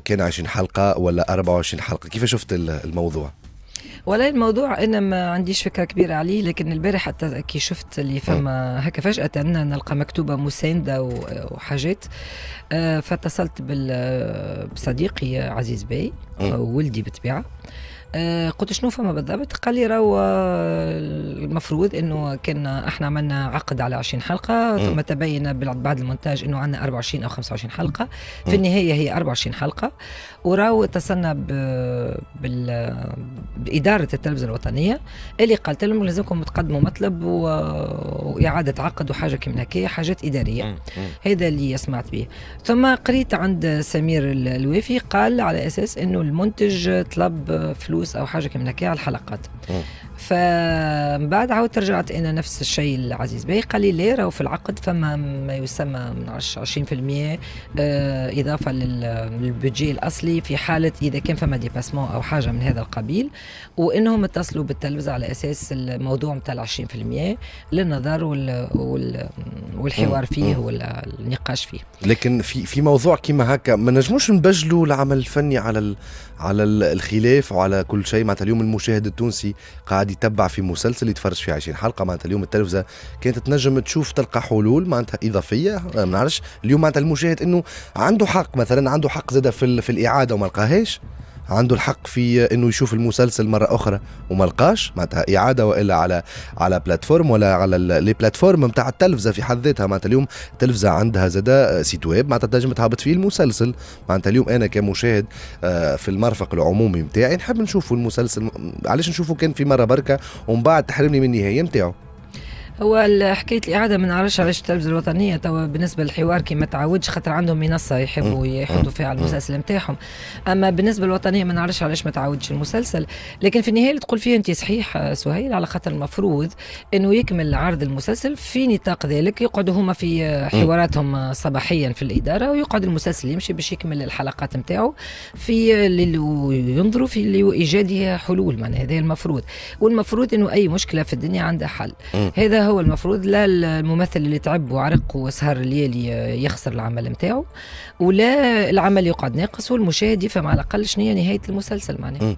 كان 20 حلقة ولا 24 حلقة؟ كيف شفت الموضوع؟ ولا الموضوع انا ما عنديش فكره كبيره عليه، لكن البارح حتى كي شفت اللي فما هكا فجاه نلقى مكتوبه مسانده وحاجات. فاتصلت بصديقي عزيز بي، ولدي بالطبيعه. قلت شنو فما بالضبط؟ قال لي راهو المفروض انه كان احنا عملنا عقد على 20 حلقه، ثم تبين بعد المونتاج انه عندنا 24 او 25 حلقه. في النهايه هي 24 حلقه. وراو اتصلنا باداره التلفزيون الوطنيه اللي قالت لهم لازمكم تقدموا مطلب واعاده عقد وحاجه كيما هكايا، حاجات اداريه. هذا اللي سمعت به. ثم قريت عند سمير الوافي قال على اساس انه المنتج طلب فلوس او حاجه كيما هكايا على الحلقات. فمن بعد عاودت رجعت انا نفس الشيء العزيز بي، قال لي لا راهو في العقد فما ما يسمى من 20% اضافه للبودجي الاصلي في حاله اذا كان فما ديباسمون او حاجه من هذا القبيل، وانهم اتصلوا بالتلفزه على اساس الموضوع نتاع 20% للنظر والحوار فيه والنقاش فيه. لكن في موضوع كيما هكا ما نجموش نبجلوا العمل الفني على الخلاف وعلى كل شيء. معناتها اليوم المشاهد التونسي قاعد يتبع في مسلسل يتفرج في 20 حلقه، معناتها اليوم التلفزه كانت تنجم تشوف تلقى حلول معناتها اضافيه. ما نعرفش اليوم معناتها المشاهد انه عنده حق، مثلا عنده حق زاده في الاعاده وما لقاهاش، عنده الحق في انه يشوف المسلسل مره اخرى وما لقاش معناتها اعاده، والا على بلاتفورم ولا على لي بلاتفورم نتاع التلفزه في حد ذاتها. معناتها اليوم التلفزه عندها زاده سيت ويب معناتها تنجم تهبط فيه المسلسل. معناتها اليوم انا كمشاهد في المرفق العمومي نتاعي نحب نشوفوا المسلسل، علاش نشوفه كان في مره بركه ومن بعد تحرمني من النهايه نتاعو. هو حكايه الاعاده ما نعرفش علاش التلفزه الوطنيه توا بالنسبه للحوار كي ما تعودش، خاطر عندهم منصه يحبوا يحطوا فيها على المسلسل نتاعهم. اما بالنسبه للوطنيه ما نعرفش علاش ما تعودش المسلسل. لكن في النهايه اللي تقول فيه انت صحيح سهيل، على خاطر المفروض انه يكمل عرض المسلسل في نطاق ذلك، يقعدوا هما في حواراتهم صباحيا في الاداره، ويقعد المسلسل يمشي باش يكمل الحلقات نتاعو في اللي ينظروا في اللي ايجاد حلول. معناها هذا المفروض، والمفروض انه اي مشكله في الدنيا عندها حل. هذا هو المفروض، لا الممثل اللي تعب وعرق وسهر الليالي يخسر العمل نتاعو، ولا العمل يقعد ناقص، والمشاهد يفهم على الاقل شنو هي نهايه المسلسل معناها.